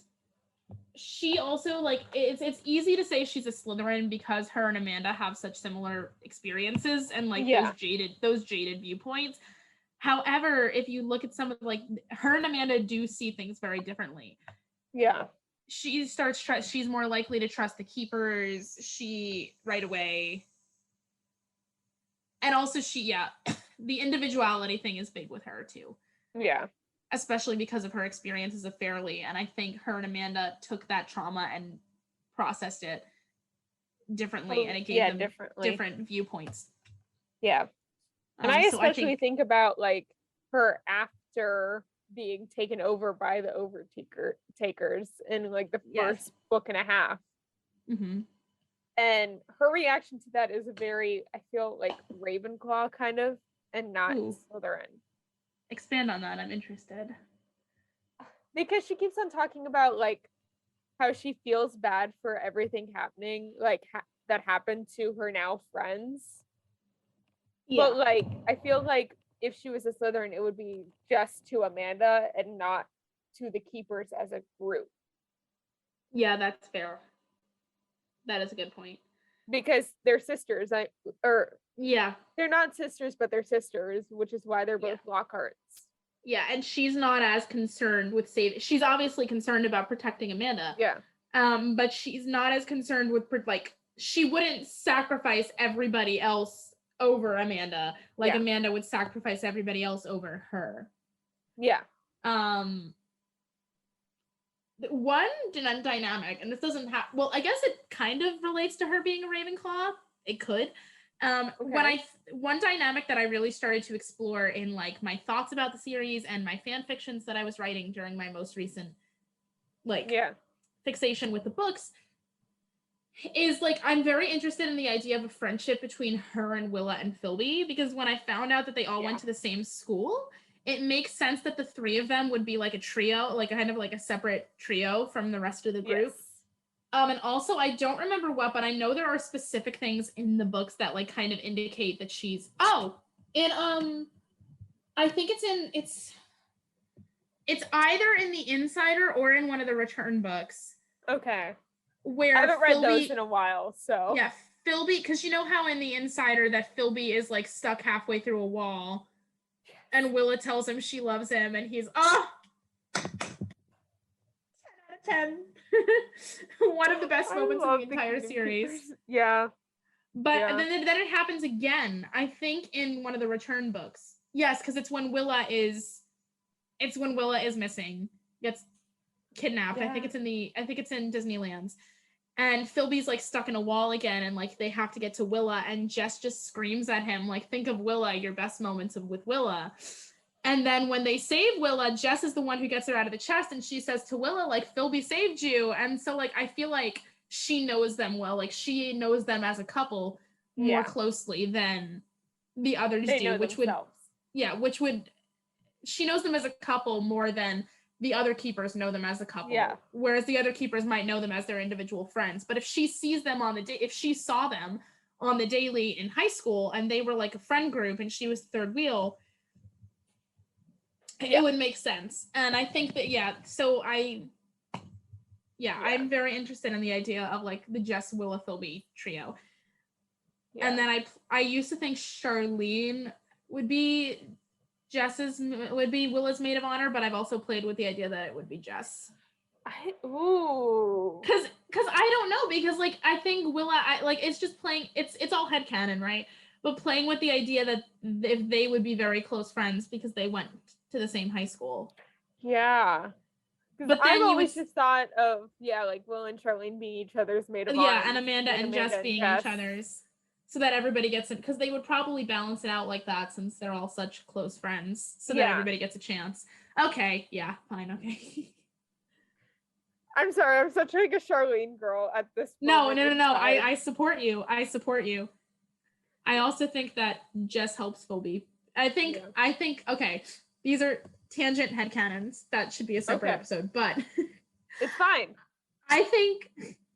she also like it's easy to say she's a Slytherin because her and Amanda have such similar experiences and like those jaded viewpoints. However, if you look at some of like her and Amanda do see things very differently. Yeah. She starts she's more likely to trust the keepers. She right away. And also the individuality thing is big with her too. Yeah. Especially because of her experience as a Fairley. And I think her and Amanda took that trauma and processed it differently. And it gave them different viewpoints. Yeah. And I especially think about like her after being taken over by the Overtakers in like the first book and a half. Mm-hmm. And her reaction to that is a very, I feel like Ravenclaw kind of, and not Slytherin. Expand on that. I'm interested. Because she keeps on talking about like how she feels bad for everything happening, like that happened to her now friends. Yeah. But like, I feel like if she was a Slytherin, it would be just to Amanda and not to the Keepers as a group. Yeah, that's fair. That is a good point. Because they're sisters. They're not sisters, but they're sisters, which is why they're both Lockharts. Yeah, and she's not as concerned with she's obviously concerned about protecting Amanda. Yeah. But she's not as concerned with like she wouldn't sacrifice everybody else over Amanda. Like Amanda would sacrifice everybody else over her. Yeah. One dynamic, and this doesn't have I guess it kind of relates to her being a Ravenclaw. It could. One dynamic that I really started to explore in like my thoughts about the series and my fan fictions that I was writing during my most recent fixation with the books is like I'm very interested in the idea of a friendship between her and Willa and Philby, because when I found out that they all went to the same school, it makes sense that the three of them would be like a trio, like kind of like a separate trio from the rest of the group. Yes. And also I don't remember what, but I know there are specific things in the books that like kind of indicate that she's I think it's either in the Insider or in one of the Return books. Okay. Where I haven't read those in a while, so yeah, Philby, because you know how in the Insider that Philby is like stuck halfway through a wall. And Willa tells him she loves him, and he's 10 out of 10. One of the best moments in the entire series. Yeah. But then it happens again, I think, in one of the Return books. Yes, because it's when Willa is missing, gets kidnapped. Yeah. I think it's in Disneyland's. And Philby's like stuck in a wall again, and like they have to get to Willa, and Jess just screams at him, like, think of Willa, your best moments with Willa. And then when they save Willa, Jess is the one who gets her out of the chest, and she says to Willa, like, Philby saved you. And so, like, I feel like she knows them well. Like, she knows them as a couple more closely than the others do, which themselves. She knows them as a couple more than the other keepers know them as a couple. Yeah. Whereas the other keepers might know them as their individual friends. But if she sees them if she saw them on the daily in high school and they were like a friend group and she was the third wheel, it would make sense. And I think that, I'm very interested in the idea of like the Jess, Willa, Philby trio. Yeah. And then I used to think Charlene would be Willa's maid of honor, but I've also played with the idea that it would be Jess. Because I don't know, because like I think Willa, it's just playing, it's all headcanon, right? But playing with the idea that if they would be very close friends because they went to the same high school. Yeah. But I've always just thought of like Will and Charlene being each other's maid of honor. Yeah, and Amanda and Jess being each other's. So that everybody gets it, because they would probably balance it out like that since they're all such close friends, so that everybody gets a chance. Okay, yeah, fine, okay. I'm sorry, I'm such like a Charlene girl at this point. No. I support you. I also think that Jess helps Philby. I think, okay, these are tangent headcanons. That should be a separate episode, but it's fine. I think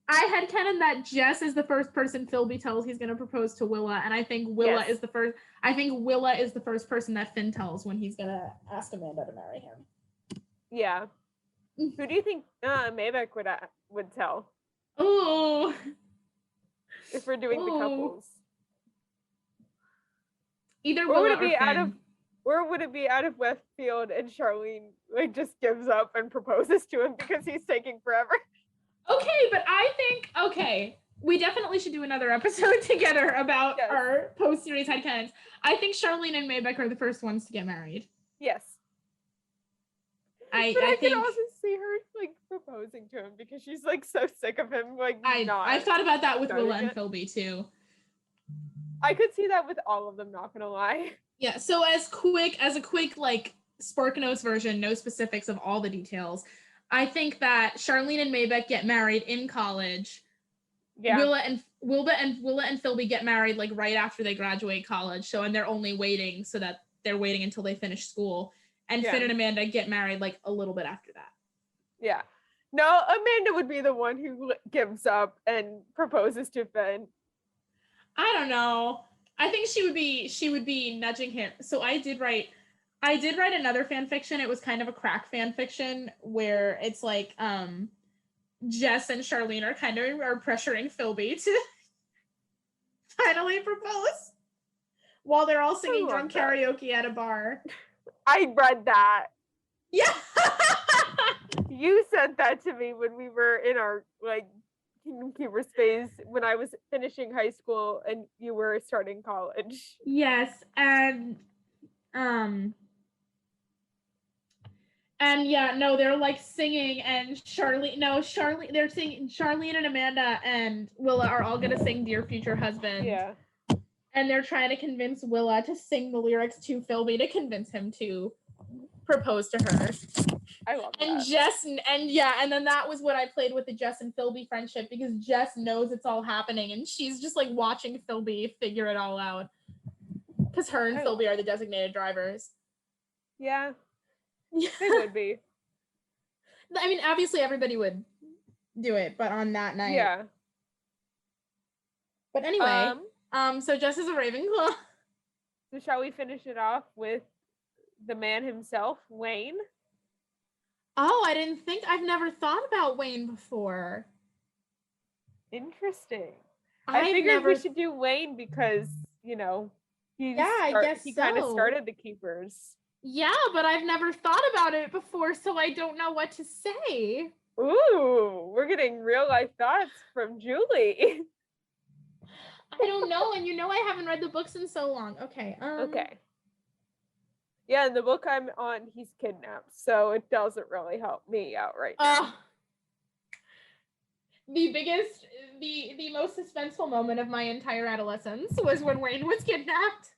I headcanon that Jess is the first person Philby tells he's going to propose to Willa, and I think Willa is the first. I think Willa is the first person that Finn tells when he's going to ask Amanda to marry him. Yeah. Who do you think Maybeck would tell? Oh. If we're doing the couples. Either Willa or Finn. Or would it be out of Westfield and Charlene like just gives up and proposes to him because he's taking forever? Okay, but I think, we definitely should do another episode together about our post-series headcanons. I think Charlene and Maybeck are the first ones to get married. Yes. I can also see her like proposing to him because she's like so sick of him. Like, I've thought about that with Willa and Philby too. I could see that with all of them, not gonna lie. Yeah, so as a quick like Spark Notes version, no specifics of all the details, I think that Charlene and Maybeck get married in college. Yeah. Willa and Philby get married like right after they graduate college. So, and they're only waiting until they finish school. And Finn and Amanda get married like a little bit after that. Yeah. No, Amanda would be the one who gives up and proposes to Finn. I don't know. I think she would be nudging him. So I did write another fan fiction. It was kind of a crack fan fiction where it's like Jess and Charlene are pressuring Philby to finally propose while they're all singing drunk karaoke at a bar. I read that. Yeah. You sent that to me when we were in our like Kingdom Keepers phase when I was finishing high school and you were starting college. Yes, and they're like singing, and they're singing. Charlene and Amanda and Willa are all gonna sing "Dear Future Husband." Yeah. And they're trying to convince Willa to sing the lyrics to Philby to convince him to propose to her. I love that. And Jess, and then that was what I played with the Jess and Philby friendship, because Jess knows it's all happening and she's just like watching Philby figure it all out. Because her and Philby are the designated drivers. Yeah. They would be. I mean, obviously everybody would do it, but on that night. Yeah. But anyway, so Jess is a Ravenclaw. So shall we finish it off with the man himself, Wayne? Oh, I've never thought about Wayne before. Interesting. I figured we should do Wayne because, he kind of started the Keepers. Yeah, but I've never thought about it before, so I don't know what to say. Ooh, we're getting real life thoughts from Julie. I don't know, and I haven't read the books in so long. Okay. Okay. Yeah, in the book I'm on, he's kidnapped, so it doesn't really help me out right now. The most suspenseful moment of my entire adolescence was when Wayne was kidnapped.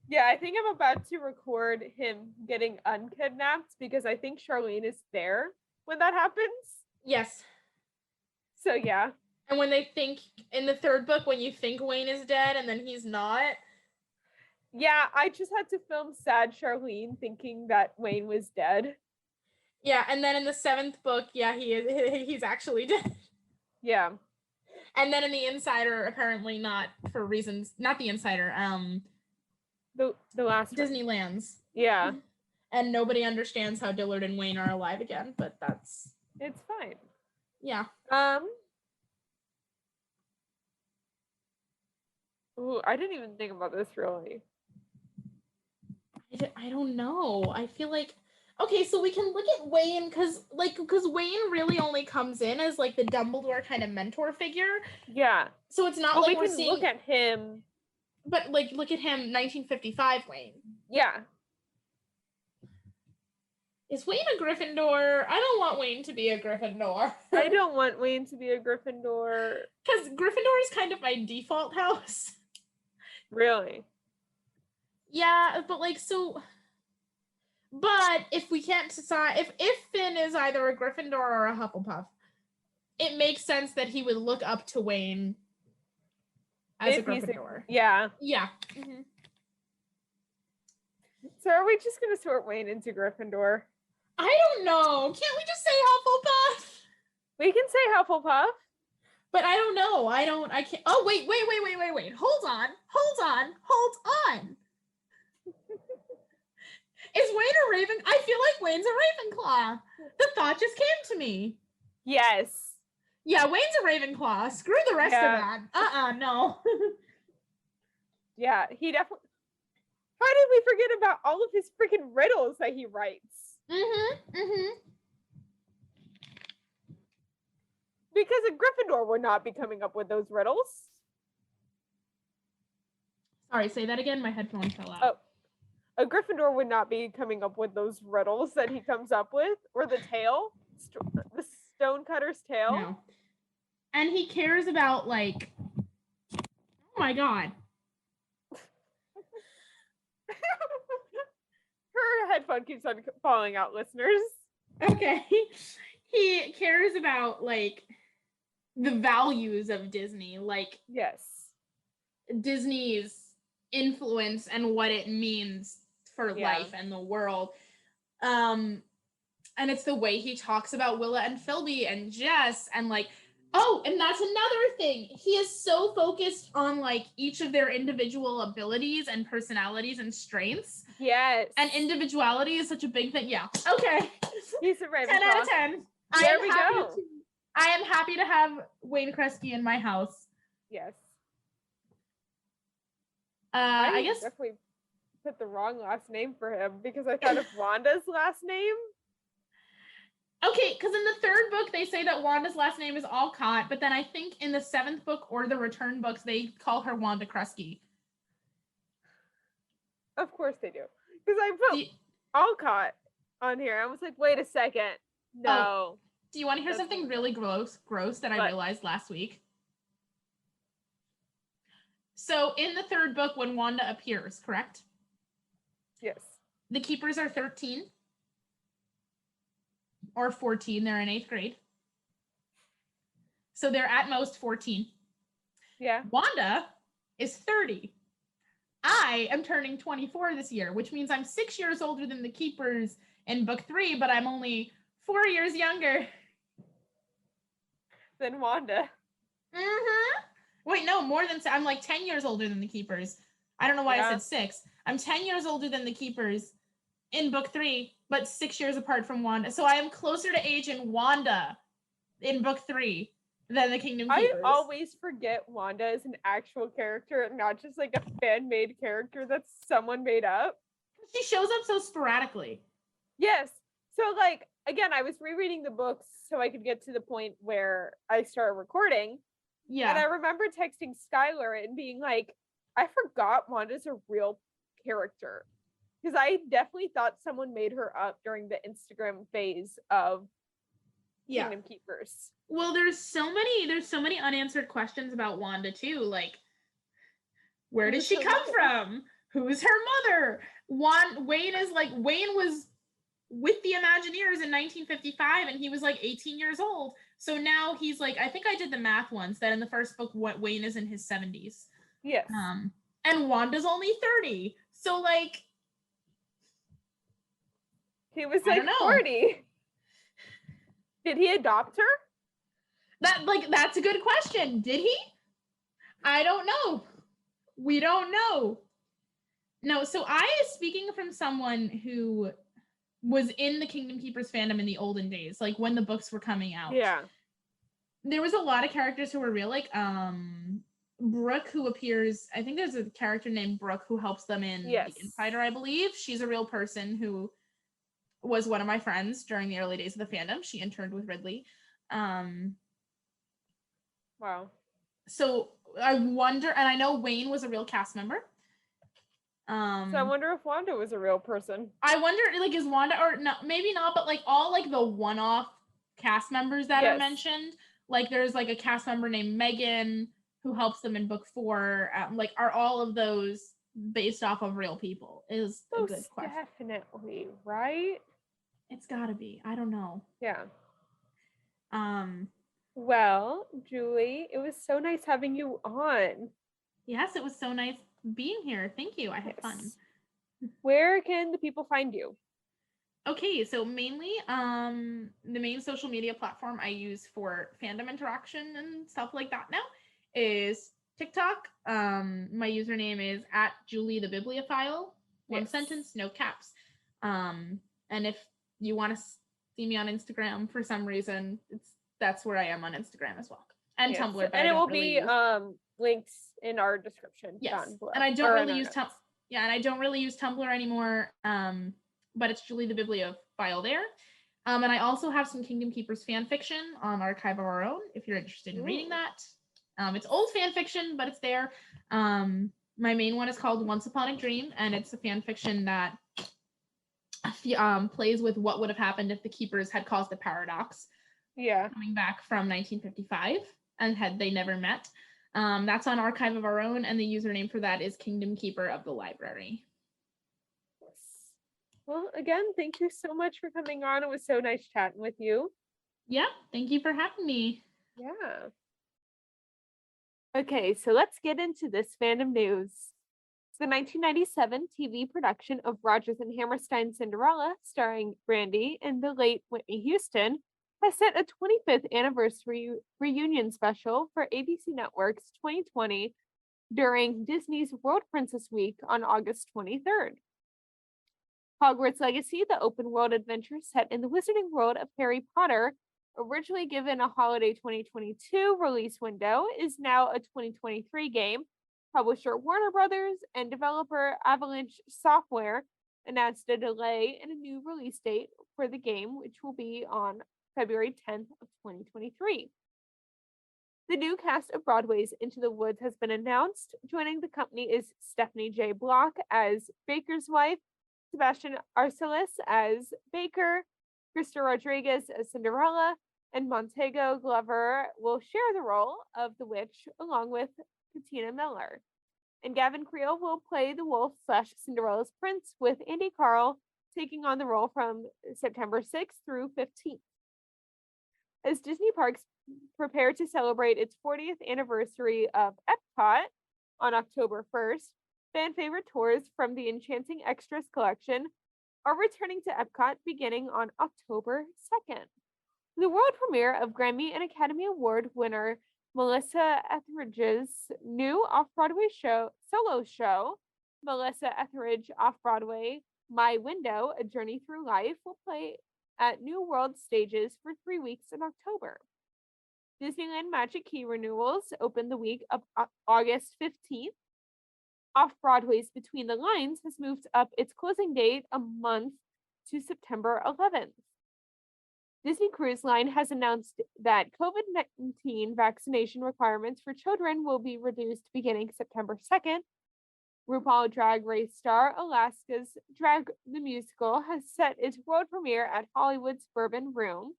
Yeah, I think I'm about to record him getting unkidnapped because I think Charlene is there when that happens. Yes. So yeah. And when they think in the third book, when you think Wayne is dead and then he's not. Yeah, I just had to film sad Charlene thinking that Wayne was dead. Yeah, and then in the 7th book, yeah, he's actually dead. Yeah. And then in the Insider, apparently not for reasons, not the Insider, the last Disneyland's. Yeah. And nobody understands how Dillard and Wayne are alive again, but it's fine. Yeah. Ooh, I didn't even think about this really. I don't know. I feel like okay, so we can look at Wayne because Wayne really only comes in as like the Dumbledore kind of mentor figure. Yeah. So it's not like we can look at him. But like look at him, 1955 Wayne. Yeah. Is Wayne a Gryffindor? I don't want Wayne to be a Gryffindor. I don't want Wayne to be a Gryffindor. Because Gryffindor is kind of my default house. Really? Yeah, but like so. But if we can't decide, if Finn is either a Gryffindor or a Hufflepuff, it makes sense that he would look up to Wayne as a Gryffindor. Yeah. Yeah. Mm-hmm. So are we just going to sort Wayne into Gryffindor? I don't know. Can't we just say Hufflepuff? We can say Hufflepuff. But I don't know. I can't. Oh, wait. Hold on. Is Wayne a Raven? I feel like Wayne's a Ravenclaw. The thought just came to me. Yes. Yeah, Wayne's a Ravenclaw. Screw the rest of that. No. Yeah, he definitely. How did we forget about all of his freaking riddles that he writes? Because a Gryffindor would not be coming up with those riddles. Sorry, say that again. My headphones fell out. Oh. A Gryffindor would not be coming up with those riddles that he comes up with, or the tail, the Stonecutter's tail. No. And he cares about like, oh my god. Her headphone keeps on falling out, listeners. Okay. He cares about like the values of Disney, like yes, Disney's influence and what it means for life and the world. And it's the way he talks about Willa and Philby and Jess and like, oh, and that's another thing. He is so focused on like each of their individual abilities and personalities and strengths. Yes. And individuality is such a big thing. Yeah. Okay. He's a Ravenclaw. 10 out of 10. There we go. I am happy to have Wayne Kresge in my house. Yes. I guess definitely put the wrong last name for him because I thought of Wanda's last name. Okay, because in the 3rd book they say that Wanda's last name is Alcott, but then I think in the 7th book or the Return books they call her Wanda Kresge. Of course they do, because I put Alcott on here. I was like, wait a second, no. Oh, do you want to hear something really gross that I realized last week? So in the 3rd book, when Wanda appears, correct? Yes. The Keepers are 13 or 14. They're in 8th grade. So they're at most 14. Yeah. Wanda is 30. I am turning 24 this year, which means I'm 6 years older than the Keepers in book 3, but I'm only 4 years younger than Wanda. Wait, no, more than I'm like 10 years older than the Keepers. I don't know why I said 6. I'm 10 years older than the Keepers in book 3, but 6 years apart from Wanda. So I am closer to age in Wanda in book 3 than the Kingdom Keepers. I always forget Wanda is an actual character, not just like a fan-made character that someone made up. She shows up so sporadically. Yes. So like, again, I was rereading the books so I could get to the point where I started recording. Yeah. And I remember texting Skylar and being like, I forgot Wanda's a real character. Because I definitely thought someone made her up during the Instagram phase of Kingdom Keepers. Well, there's so many unanswered questions about Wanda too. Like, where did she come from? Who's her mother? Wayne was with the Imagineers in 1955 and he was like 18 years old. So now he's like, I think I did the math once that in the first book, Wayne is in his 70s. Yes. And Wanda's only 30. So like, he was like 40. Did he adopt her? That's a good question. Did he? I don't know. We don't know. No, so speaking from someone who was in the Kingdom Keepers fandom in the olden days, like when the books were coming out. Yeah. There was a lot of characters who were real, like Brooke, who appears, I think there's a character named Brooke who helps them in The Insider, I believe. She's a real person who was one of my friends during the early days of the fandom. She interned with Ridley. Wow. So I wonder, and I know Wayne was a real cast member. So I wonder if Wanda was a real person. I wonder, like, is Wanda, or no, maybe not, but like all like the one-off cast members that are mentioned, like there's like a cast member named Megan who helps them in book 4. Like, are all of those based off of real people? Is a good question. Definitely, right? It's gotta be. I don't know. Yeah. Well, Julie, it was so nice having you on. Yes, it was so nice being here. Thank you. I had fun. Where can the people find you? Okay, so mainly the main social media platform I use for fandom interaction and stuff like that now is TikTok. My username is @JulieTheBibliophile. One sentence, no caps. And if you want to see me on Instagram for some reason, that's where I am on Instagram as well. And Tumblr. But and it will be links in our description down below. And I don't really use Tumblr. Yeah, and I don't really use Tumblr anymore. But it's Julie the Bibliophile there. And I also have some Kingdom Keepers fan fiction on Archive of Our Own, if you're interested in reading that. It's old fan fiction, but it's there. My main one is called Once Upon a Dream, and it's a fan fiction that plays with what would have happened if the Keepers had caused a paradox. Yeah. Coming back from 1955, and had they never met. That's on Archive of Our Own, and the username for that is Kingdom Keeper of the Library. Well, again, thank you so much for coming on. It was so nice chatting with you. Yeah, thank you for having me. Yeah. Okay, so let's get into this fandom news. The 1997 TV production of Rodgers and Hammerstein's Cinderella, starring Brandy and the late Whitney Houston, has set a 25th anniversary reunion special for ABC Network's 2020 during Disney's World Princess Week on August 23rd. Hogwarts Legacy, the open world adventure set in the wizarding world of Harry Potter, originally given a holiday 2022 release window, is now a 2023 game. Publisher Warner Brothers and developer Avalanche Software announced a delay in a new release date for the game, which will be on February 10th of 2023. The new cast of Broadway's Into the Woods has been announced. Joining the company is Stephanie J. Block as Baker's wife, Sebastian Arcelis as Baker, Krista Rodriguez as Cinderella, and Montego Glover will share the role of the witch along with Katina Miller. And Gavin Creel will play the wolf/Cinderella's prince, with Andy Carl taking on the role from September 6th through 15th. As Disney Parks prepare to celebrate its 40th anniversary of Epcot on October 1st, fan favorite tours from the Enchanting Extras collection are returning to Epcot beginning on October 2nd. The world premiere of Grammy and Academy Award winner Melissa Etheridge's new off-Broadway solo show, Melissa Etheridge Off-Broadway, My Window, A Journey Through Life, will play at New World stages for 3 weeks in October. Disneyland Magic Key renewals open the week of August 15th. Off-Broadway's Between the Lines has moved up its closing date a month to September 11th. Disney Cruise Line has announced that COVID-19 vaccination requirements for children will be reduced beginning September 2nd. RuPaul Drag Race star Alaska's Drag the Musical has set its world premiere at Hollywood's Bourbon Room.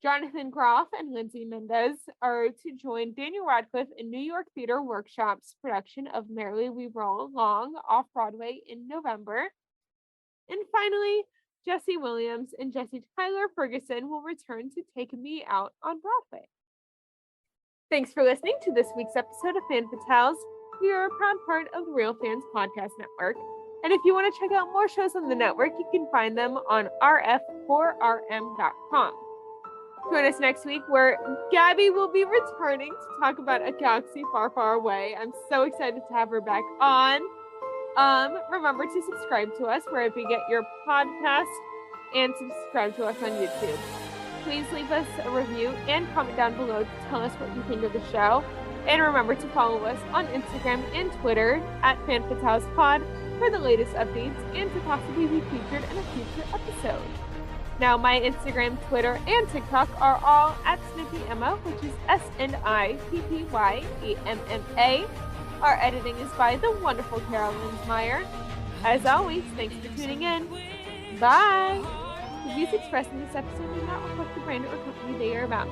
Jonathan Groff and Lindsay Mendez are to join Daniel Radcliffe in New York Theater Workshop's production of Merrily We Roll Along off-Broadway in November. And finally, Jesse Williams and Jesse Tyler Ferguson will return to Take Me Out on Broadway. Thanks for listening to this week's episode of Fan Fatales. We are a proud part of the Real Fans Podcast Network. And if you want to check out more shows on the network, you can find them on rf4rm.com. Join us next week where Gabby will be returning to talk about A Galaxy Far, Far Away. I'm so excited to have her back on. Remember to subscribe to us wherever you get your podcast and subscribe to us on YouTube. Please leave us a review and comment down below to tell us what you think of the show. And remember to follow us on Instagram and Twitter at FanFatalesPod for the latest updates and to possibly be featured in a future episode. Now, my Instagram, Twitter, and TikTok are all at SnippyEmma, which is SNIPPYAMMA. Our editing is by the wonderful Carol Linsmeyer. As always, thanks for tuning in. Bye! The views expressed in this episode do not reflect the brand or company they are about.